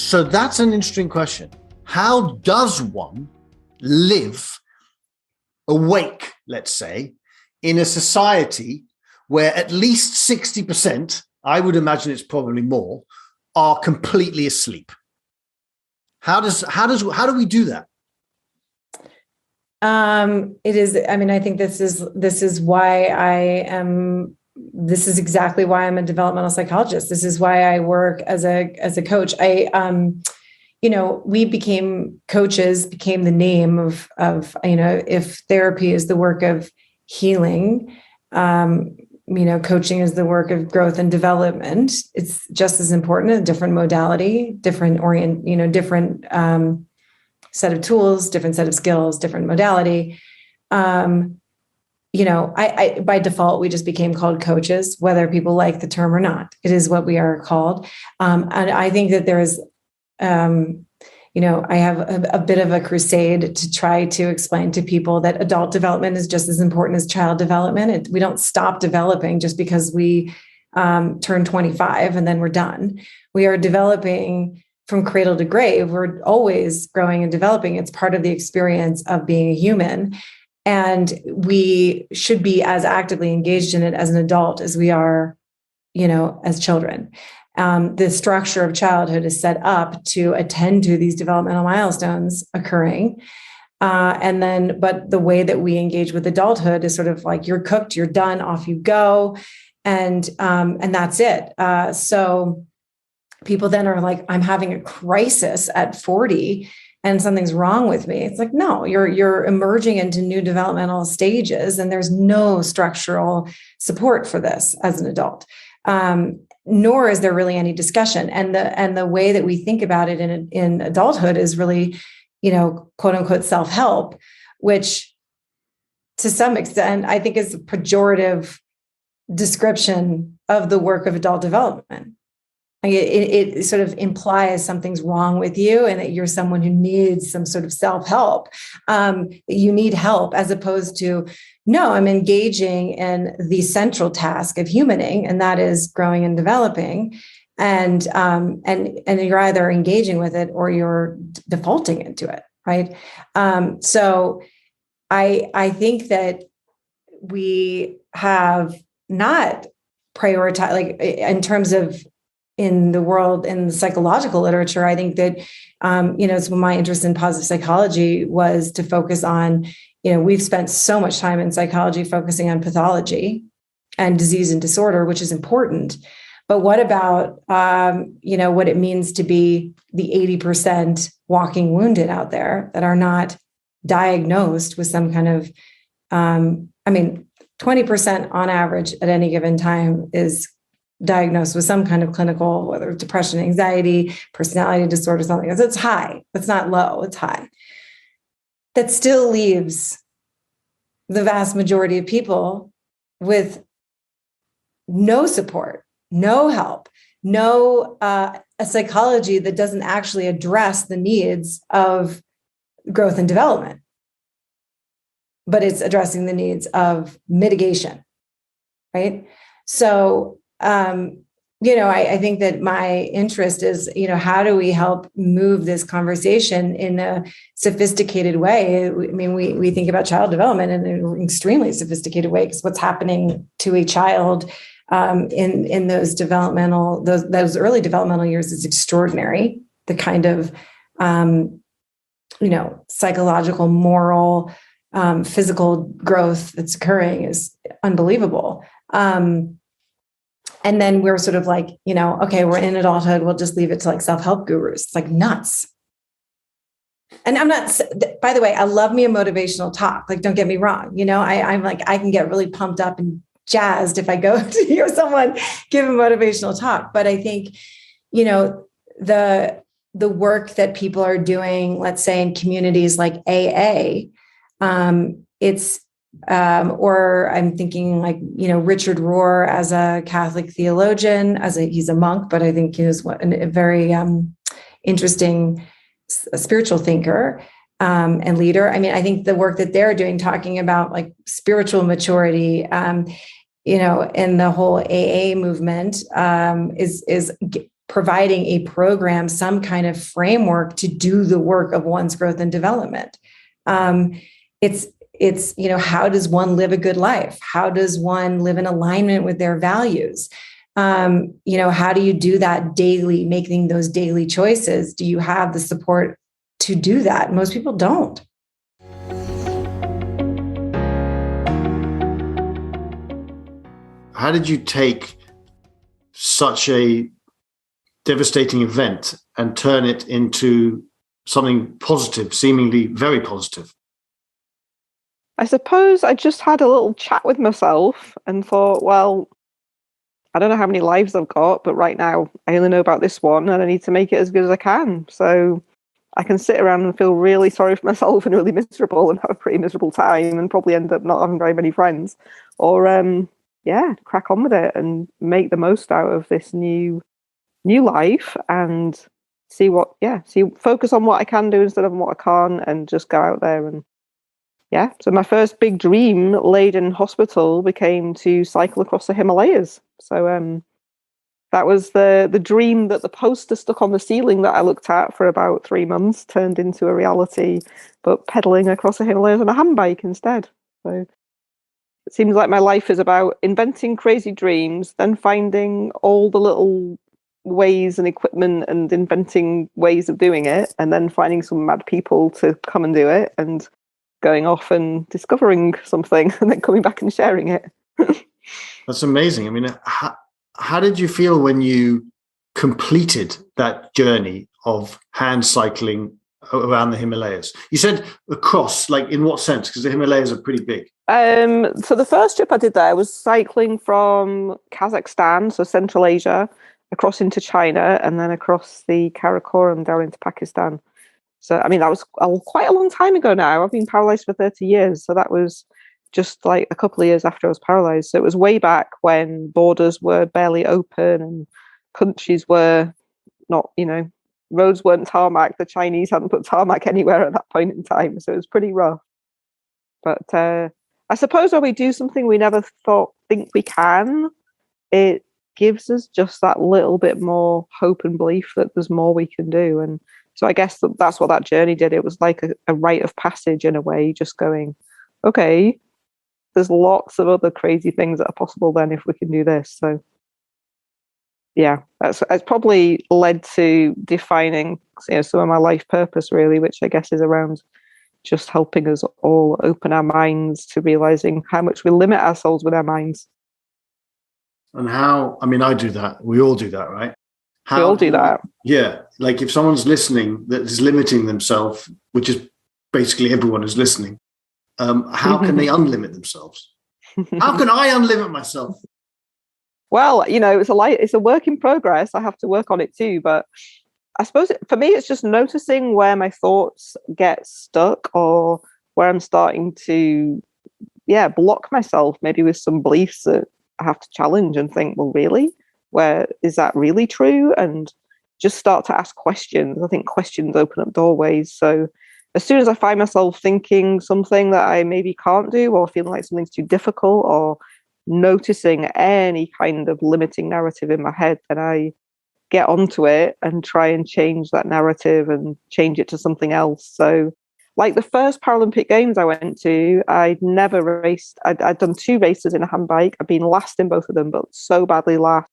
So that's an interesting question. How does one live awake, let's say, in a society where at least 60%, I would imagine it's probably more, are completely asleep? How do we do that? It is, I mean, I think this is why this is exactly why I'm a developmental psychologist. This is why I work as a coach. We became coaches, became the name of, if therapy is the work of healing, coaching is the work of growth and development. It's just as important, a different modality, different set of tools, different set of skills, different modality. I by default, we just became called coaches, whether people like the term or not. It is what we are called. And I think that there is, I have a bit of a crusade to try to explain to people that adult development is just as important as child development. We don't stop developing just because we turn 25 and then we're done. We are developing from cradle to grave. We're always growing and developing. It's part of the experience of being a human. And we should be as actively engaged in it as an adult as we are, as children. The structure of childhood is set up to attend to these developmental milestones occurring. But the way that we engage with adulthood is sort of like, you're cooked, you're done, off you go. And that's it. So people then are like, I'm having a crisis at 40 and something's wrong with me. It's like, no, you're emerging into new developmental stages and there's no structural support for this as an adult. Nor is there really any discussion. And the way that we think about it in adulthood is really, quote unquote, self-help, which to some extent, I think is a pejorative description of the work of adult development. It sort of implies something's wrong with you and that you're someone who needs some sort of self-help. You need help, as opposed to, no, I'm engaging in the central task of humaning, and that is growing and developing. And you're either engaging with it or you're defaulting into it, right? So I think that we have not prioritized, like in terms of in the world, in the psychological literature, I think that, it's when my interest in positive psychology was to focus on, we've spent so much time in psychology focusing on pathology and disease and disorder, which is important. But what about, what it means to be the 80% walking wounded out there that are not diagnosed with some kind of, 20% on average at any given time is diagnosed with some kind of clinical, whether it's depression, anxiety, personality disorder, something else. It's high. It's not low. It's high. That still leaves the vast majority of people with no support, no help, no a psychology that doesn't actually address the needs of growth and development, but it's addressing the needs of mitigation, right? So, I think that my interest is, how do we help move this conversation in a sophisticated way? We think about child development in an extremely sophisticated way, because what's happening to a child in those early developmental years is extraordinary. The kind of, psychological, moral, physical growth that's occurring is unbelievable. And then we're sort of like, okay, we're in adulthood. We'll just leave it to like self-help gurus. It's like nuts. And I'm not, by the way, I love me a motivational talk. Like, don't get me wrong. I'm like, I can get really pumped up and jazzed if I go to hear someone give a motivational talk. But I think, the work that people are doing, let's say in communities like AA, or I'm thinking like, Richard Rohr as a Catholic theologian, he's a monk, but I think he was a very interesting spiritual thinker and leader. I think the work that they're doing, talking about like spiritual maturity, in the whole AA movement, is providing a program, some kind of framework to do the work of one's growth and development. It's, how does one live a good life? How does one live in alignment with their values? How do you do that daily, making those daily choices? Do you have the support to do that? Most people don't. How did you take such a devastating event and turn it into something positive, seemingly very positive? I suppose I just had a little chat with myself and thought, well, I don't know how many lives I've got, but right now I only know about this one and I need to make it as good as I can. So I can sit around and feel really sorry for myself and really miserable and have a pretty miserable time and probably end up not having very many friends. Or, crack on with it and make the most out of this new life and focus on what I can do instead of what I can't and just go out there and so my first big dream laid in hospital became to cycle across the Himalayas. So that was the dream that the poster stuck on the ceiling that I looked at for about 3 months turned into a reality, but pedaling across the Himalayas on a handbike instead. So it seems like my life is about inventing crazy dreams, then finding all the little ways and equipment and inventing ways of doing it, and then finding some mad people to come and do it and going off and discovering something and then coming back and sharing it. That's amazing. I mean, how did you feel when you completed that journey of hand cycling around the Himalayas? You said across, like in what sense? Because the Himalayas are pretty big. So the first trip I did there was cycling from Kazakhstan, so Central Asia, across into China and then across the Karakoram down into Pakistan. So, I mean, that was quite a long time ago now. I've been paralyzed for 30 years. So that was just like a couple of years after I was paralyzed. So it was way back when borders were barely open and countries were not, roads weren't tarmac. The Chinese hadn't put tarmac anywhere at that point in time. So it was pretty rough. But I suppose when we do something we never think we can, it gives us just that little bit more hope and belief that there's more we can do. And so I guess that's what that journey did. It was like a rite of passage in a way, just going, okay, there's lots of other crazy things that are possible then if we can do this. So yeah, it's probably led to defining some of my life purpose really, which I guess is around just helping us all open our minds to realizing how much we limit ourselves with our minds. And I do that. We all do that, right? We all do that. Yeah. Like if someone's listening that is limiting themselves, which is basically everyone is listening, how can they unlimit themselves? How can I unlimit myself? Well, it's a work in progress. I have to work on it too. But I suppose for me, it's just noticing where my thoughts get stuck or where I'm starting to, block myself, maybe with some beliefs that I have to challenge and think, well, really? Where is that really true? And just start to ask questions. I think questions open up doorways. So as soon as I find myself thinking something that I maybe can't do or feeling like something's too difficult or noticing any kind of limiting narrative in my head, then I get onto it and try and change that narrative and change it to something else. So like the first Paralympic Games I went to, I'd never raced. I'd done 2 races in a handbike. I'd been last in both of them, but so badly last.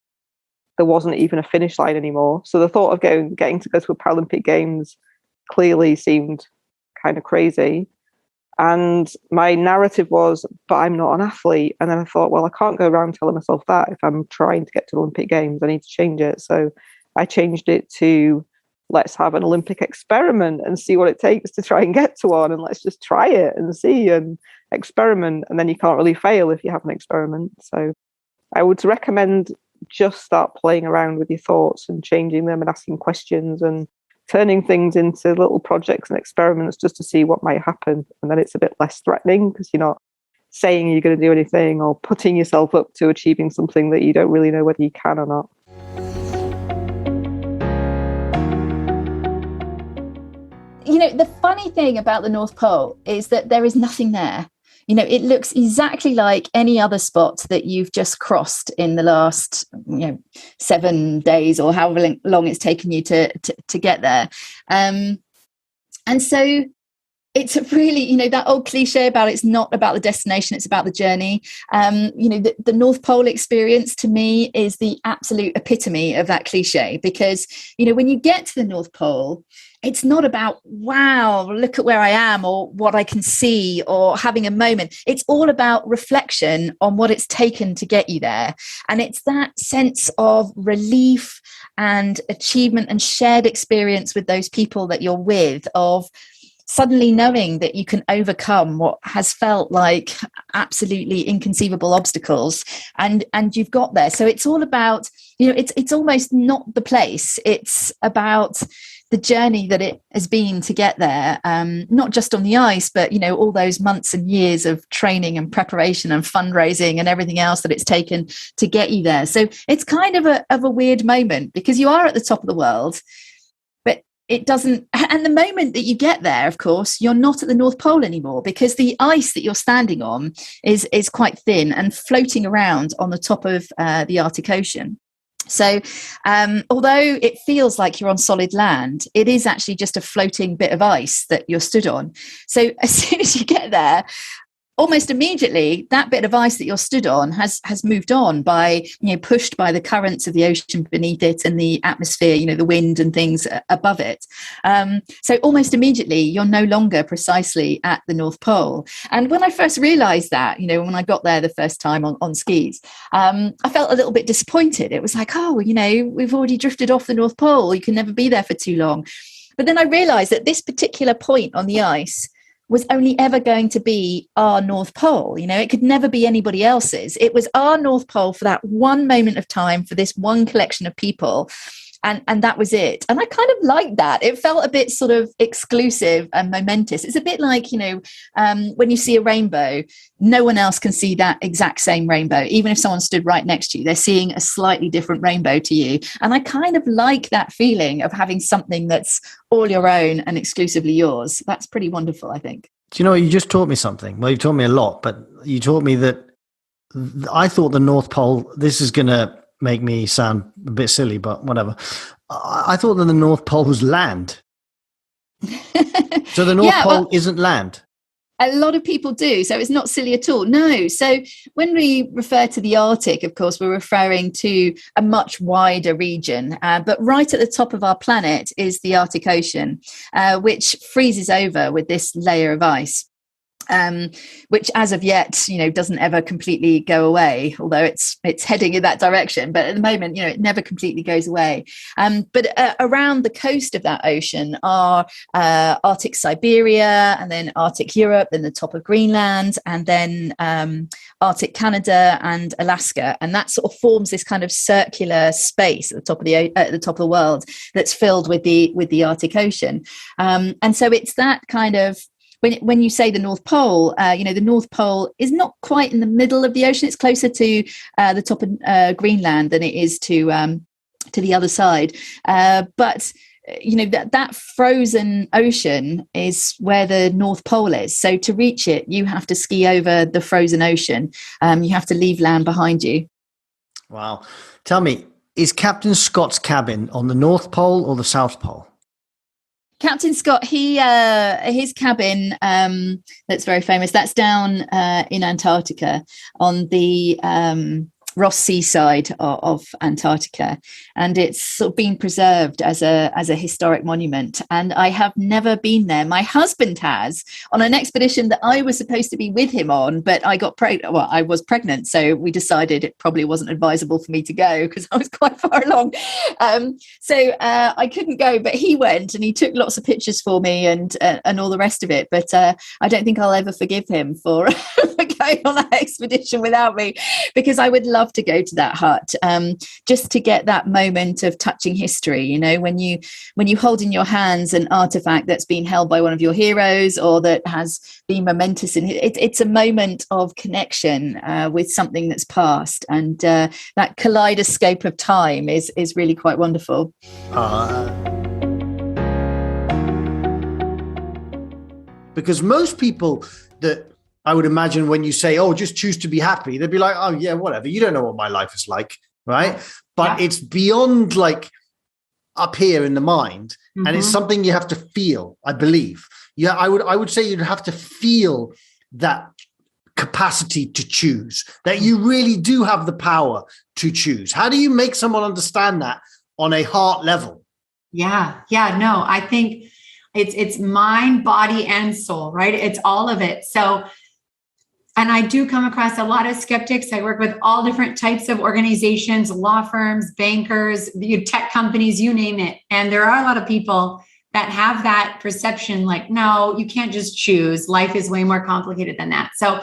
There wasn't even a finish line anymore. So the thought of getting to go to a Paralympic Games clearly seemed kind of crazy. And my narrative was, but I'm not an athlete. And then I thought, well, I can't go around telling myself that if I'm trying to get to the Olympic Games. I need to change it. So I changed it to, let's have an Olympic experiment and see what it takes to try and get to one. And let's just try it and see and experiment. And then you can't really fail if you have an experiment. So I would recommend just start playing around with your thoughts and changing them and asking questions and turning things into little projects and experiments just to see what might happen. And then it's a bit less threatening because you're not saying you're going to do anything or putting yourself up to achieving something that you don't really know whether you can or not. The funny thing about the North Pole is that there is nothing there. it looks exactly like any other spot that you've just crossed in the last 7 days or however long it's taken you to get there. And so it's really, that old cliche about it's not about the destination, it's about the journey. The North Pole experience to me is the absolute epitome of that cliche, because, when you get to the North Pole, it's not about, wow, look at where I am or what I can see or having a moment. It's all about reflection on what it's taken to get you there. And it's that sense of relief and achievement and shared experience with those people that you're with, of suddenly knowing that you can overcome what has felt like absolutely inconceivable obstacles, and you've got there. So it's all about, it's almost not the place, it's about the journey that it has been to get there, not just on the ice, but all those months and years of training and preparation and fundraising and everything else that it's taken to get you there. So it's kind of a weird moment, because you are at the top of the world, it doesn't, and the moment that you get there, of course, you're not at the North Pole anymore, because the ice that you're standing on is quite thin and floating around on the top of the Arctic Ocean. So although it feels like you're on solid land, it is actually just a floating bit of ice that you're stood on. So as soon as you get there, almost immediately, that bit of ice that you're stood on has moved on by, pushed by the currents of the ocean beneath it and the atmosphere, the wind and things above it. So almost immediately, you're no longer precisely at the North Pole. And when I first realized that, when I got there the first time on skis, I felt a little bit disappointed. It was like, we've already drifted off the North Pole. You can never be there for too long. But then I realized that this particular point on the ice was only ever going to be our North Pole. It could never be anybody else's. It was our North Pole for that one moment of time, for this one collection of people. And that was it. And I kind of liked that. It felt a bit sort of exclusive and momentous. It's a bit like, when you see a rainbow, no one else can see that exact same rainbow. Even if someone stood right next to you, they're seeing a slightly different rainbow to you. And I kind of like that feeling of having something that's all your own and exclusively yours. That's pretty wonderful, I think. Do you know, you just taught me something. Well, you taught me a lot, but you taught me that I thought the North Pole, this is going to make me sound a bit silly, but whatever. I thought that the North Pole was land. So the North Pole isn't land. A lot of people do. So it's not silly at all. No. So when we refer to the Arctic, of course, we're referring to a much wider region. But right at the top of our planet is the Arctic Ocean, which freezes over with this layer of ice. Which as of yet, doesn't ever completely go away, although it's heading in that direction. But at the moment, it never completely goes away. But around the coast of that ocean are Arctic Siberia, and then Arctic Europe, then the top of Greenland, and then Arctic Canada and Alaska. And that sort of forms this kind of circular space at the top of the world that's filled with the Arctic Ocean. And so it's that kind of, when you say the North Pole, the North Pole is not quite in the middle of the ocean. It's closer to the top of Greenland than it is to the other side. But that frozen ocean is where the North Pole is. So to reach it, you have to ski over the frozen ocean. You have to leave land behind you. Wow. Tell me, is Captain Scott's cabin on the North Pole or the South Pole? Captain Scott, his cabin that's very famous, that's down in Antarctica on the Ross Sea side of Antarctica, and it's sort of been preserved as a historic monument. And I have never been there. My husband has, on an expedition that I was supposed to be with him on, but I got pregnant. Well, I was pregnant, so we decided it probably wasn't advisable for me to go because I was quite far along. So I couldn't go, but he went and he took lots of pictures for me and all the rest of it. But I don't think I'll ever forgive him for going on that expedition without me, because I would love to go to that hut, just to get that moment of touching history. When you hold in your hands an artifact that's been held by one of your heroes or that has been momentous in it, it's a moment of connection with something that's past, and that kaleidoscope of time is really quite wonderful. Because most people that I would imagine when you say, oh, just choose to be happy, they'd be like, oh, yeah, whatever. You don't know what my life is like, right? But it's beyond like up here in the mind. And it's something you have to feel, I believe. Yeah, I would say you'd have to feel that capacity to choose, that you really do have the power to choose. How do you make someone understand that on a heart level? Yeah. No, I think it's mind, body, and soul, right? It's all of it. So, and I do come across a lot of skeptics. I work with all different types of organizations, law firms, bankers, tech companies, you name it. And there are a lot of people that have that perception, like, no, you can't just choose. Life is way more complicated than that. So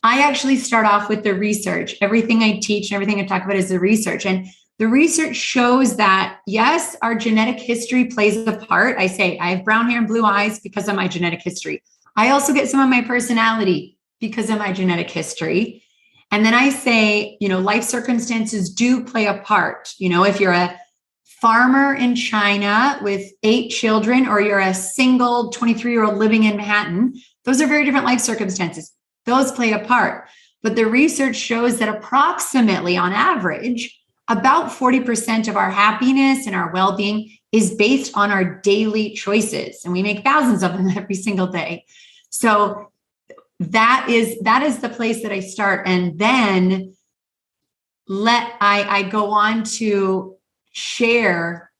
I actually start off with the research. Everything I teach and everything I talk about is the research. And the research shows that, yes, our genetic history plays a part. I say I have brown hair and blue eyes because of my genetic history. I also get some of my personality because of my genetic history. And then I say, life circumstances do play a part. If you're a farmer in China with 8 children, or you're a single 23-year-old living in Manhattan, those are very different life circumstances. Those play a part. But the research shows that approximately on average, about 40% of our happiness and our well-being is based on our daily choices. And we make thousands of them every single day. So that is the place that I start. And then I go on to share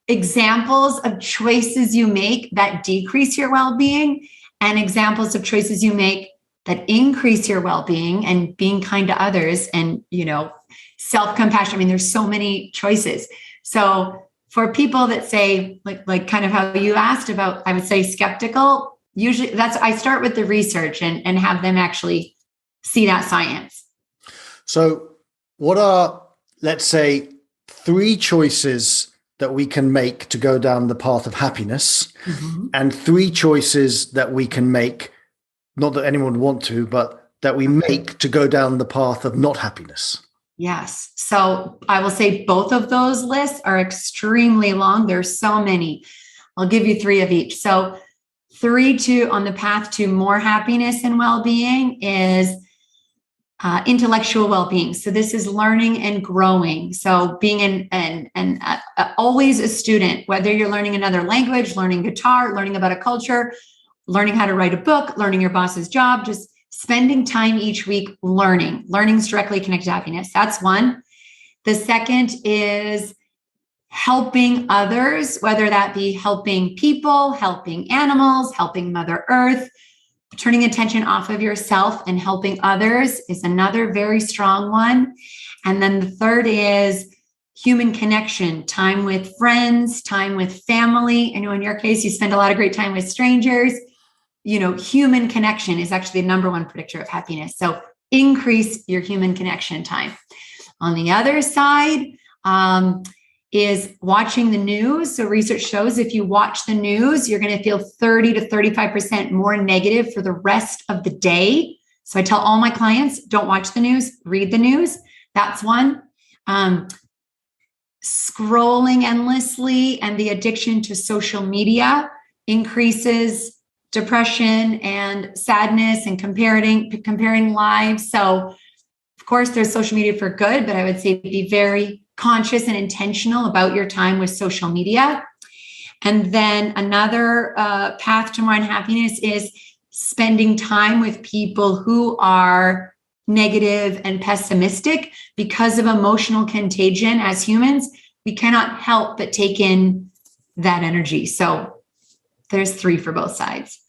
examples of choices you make that decrease your well-being and examples of choices you make that increase your well-being, and being kind to others and, self-compassion. I mean, there's so many choices. So for people that say, like kind of how you asked about, I would say skeptical, usually I start with the research and have them actually see that science. So what are, let's say, 3 choices that we can make to go down the path of happiness, and 3 choices that we can make, not that anyone would want to, but that we make to go down the path of not happiness? Yes. So I will say both of those lists are extremely long. There's so many. I'll give you 3 of each. So 3 on the path to more happiness and well-being is intellectual well-being. So this is learning and growing. So being always a student, whether you're learning another language, learning guitar, learning about a culture, learning how to write a book, learning your boss's job, just spending time each week learning. Learning's directly connected to happiness. That's one. The second is helping others, whether that be helping people, helping animals, helping Mother Earth. Turning attention off of yourself and helping others is another very strong one. And then the third is human connection, time with friends, time with family. I know in your case, you spend a lot of great time with strangers. Human connection is actually the number 1 predictor of happiness. So increase your human connection time. On the other side, is watching the news. So research shows if you watch the news, you're going to feel 30 to 35% more negative for the rest of the day. So I tell all my clients, don't watch the news, read the news. That's one. Scrolling endlessly and the addiction to social media increases depression and sadness and comparing lives. So of course, there's social media for good, but I would say be very conscious and intentional about your time with social media. And then another path to more happiness is spending time with people who are negative and pessimistic. Because of emotional contagion as humans, we cannot help but take in that energy. So there's 3 for both sides.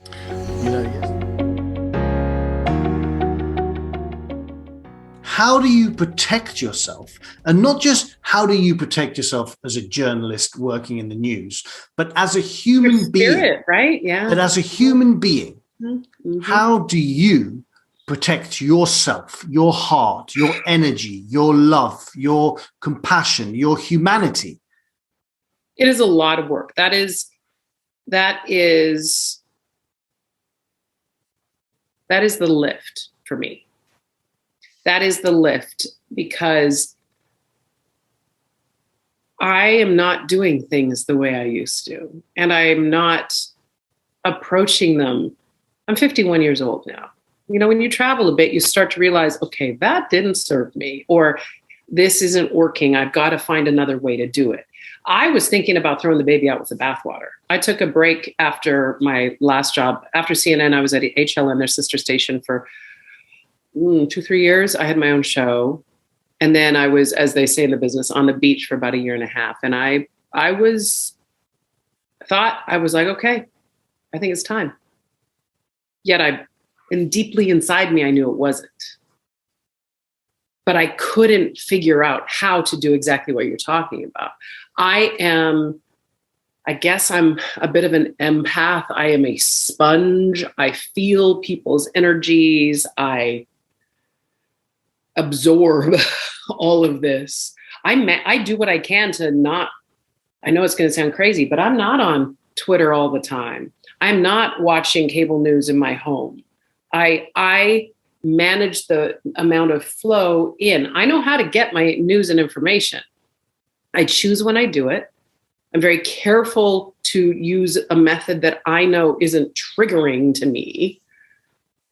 How do you protect yourself? And not just how do you protect yourself as a journalist working in the news, but as a human being, right? Yeah. But as a human being, how do you protect yourself, your heart, your energy, your love, your compassion, your humanity? It is a lot of work. That is the lift for me. That is the lift, because I am not doing things the way I used to, and I am not approaching them. I'm 51 years old now. when you travel a bit, you start to realize, okay, that didn't serve me, or this isn't working. I've got to find another way to do it. I was thinking about throwing the baby out with the bathwater. I took a break after my last job. After CNN, I was at HLN, their sister station, for 2-3 years. I had my own show. And then I was, as they say in the business, on the beach for about 1.5 years. And I was like, okay, I think it's time. Yet deeply inside me, I knew it wasn't. But I couldn't figure out how to do exactly what you're talking about. I guess I'm a bit of an empath. I am a sponge. I feel people's energies. I absorb all of this. I do what I can to not, I know it's going to sound crazy, but I'm not on Twitter all the time. I'm not watching cable news in my home. I manage the amount of flow in. I know how to get my news and information. I choose when I do it. I'm very careful to use a method that I know isn't triggering to me.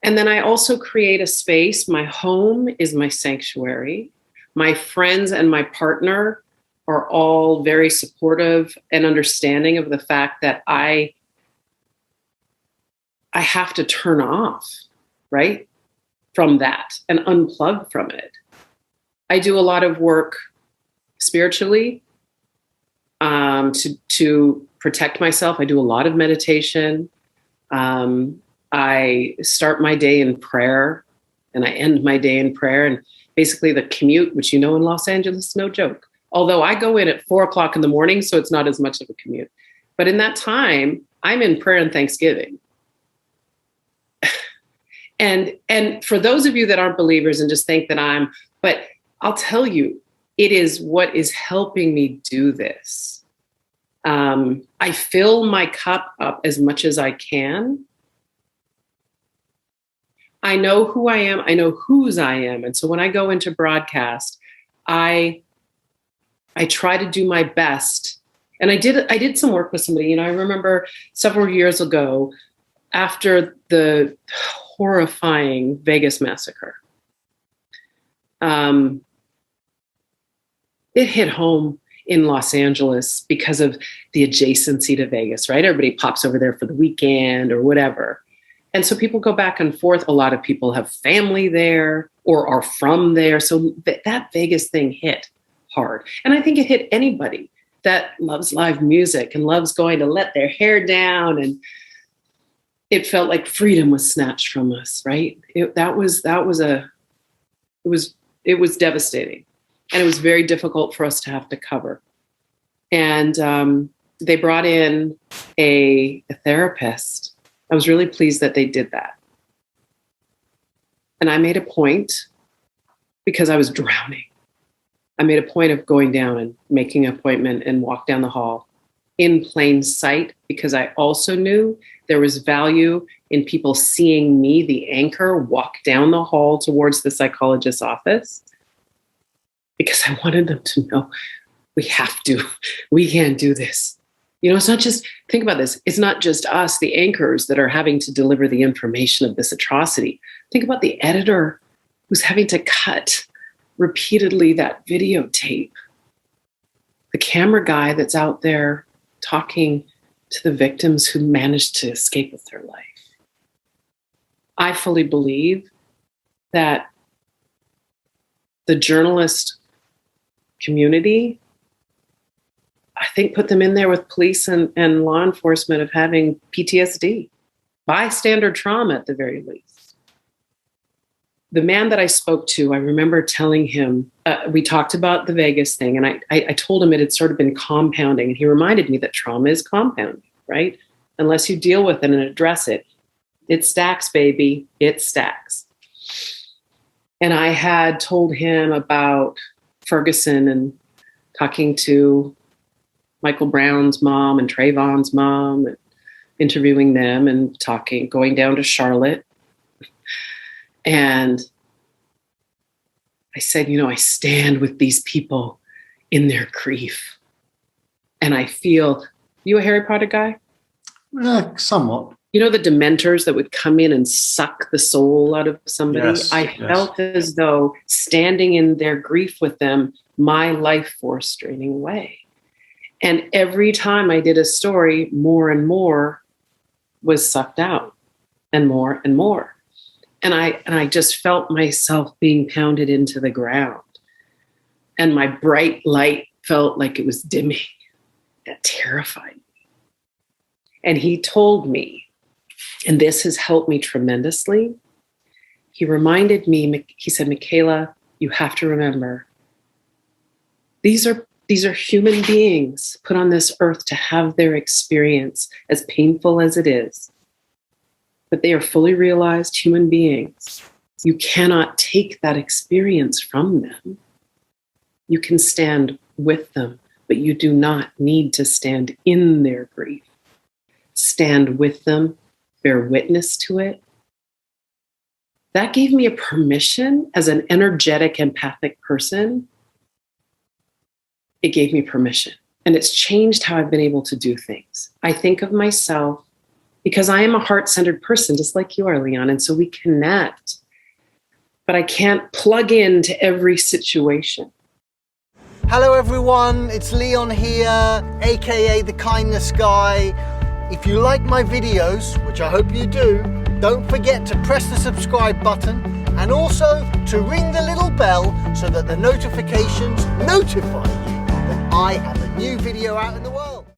And then I also create a space. My home is my sanctuary. My friends and my partner are all very supportive and understanding of the fact that I have to turn off, right, from that and unplug from it. I do a lot of work spiritually to protect myself. I do a lot of meditation. I start my day in prayer and I end my day in prayer. And basically the commute, which in Los Angeles, no joke. Although I go in at 4:00 in the morning, so it's not as much of a commute. But in that time, I'm in prayer and thanksgiving. And for those of you that aren't believers and just think that but I'll tell you, it is what is helping me do this. I fill my cup up as much as I can. I know who I am. I know whose I am. And so when I go into broadcast, I try to do my best. And I did some work with somebody. I remember several years ago, after the horrifying Vegas massacre, it hit home in Los Angeles because of the adjacency to Vegas, right? Everybody pops over there for the weekend or whatever. And so people go back and forth. A lot of people have family there or are from there. So that Vegas thing hit hard. And I think it hit anybody that loves live music and loves going to let their hair down. And it felt like freedom was snatched from us, right? It was devastating. And it was very difficult for us to have to cover. And they brought in a therapist. I was really pleased that they did that. And I made a point, because I was drowning. I made a point of going down and making an appointment and walk down the hall in plain sight, because I also knew there was value in people seeing me, the anchor, walk down the hall towards the psychologist's office, because I wanted them to know we can't do this. It's not just, think about this. It's not just us, the anchors, that are having to deliver the information of this atrocity. Think about the editor who's having to cut repeatedly that videotape. The camera guy that's out there talking to the victims who managed to escape with their life. I fully believe that the journalist community, I think, put them in there with police and law enforcement of having PTSD, bystander trauma at the very least. The man that I spoke to, I remember telling him, we talked about the Vegas thing, and I told him it had sort of been compounding, and he reminded me that trauma is compounding, right? Unless you deal with it and address it, it stacks, baby, it stacks. And I had told him about Ferguson and talking to Michael Brown's mom and Trayvon's mom and interviewing them and going down to Charlotte. And I said, I stand with these people in their grief. And I feel, you a Harry Potter guy? Somewhat. You know, the dementors that would come in and suck the soul out of somebody? Yes, I felt as though standing in their grief with them, my life force draining away. And every time I did a story, more and more was sucked out, and more and more. And I just felt myself being pounded into the ground. And my bright light felt like it was dimming. That terrified me. And he told me, and this has helped me tremendously. He reminded me, he said, Michaela, you have to remember, these are human beings put on this earth to have their experience, as painful as it is. But they are fully realized human beings. You cannot take that experience from them. You can stand with them, but you do not need to stand in their grief. Stand with them, bear witness to it. That gave me a permission as an energetic, empathic person. It gave me permission, and it's changed how I've been able to do things. I think of myself, because I am a heart-centered person, just like you are, Leon, and so we connect, but I can't plug into every situation. Hello everyone, it's Leon here, aka The Kindness Guy. If you like my videos, which I hope you do, don't forget to press the subscribe button and also to ring the little bell so that the notifications notify you that I have a new video out in the world.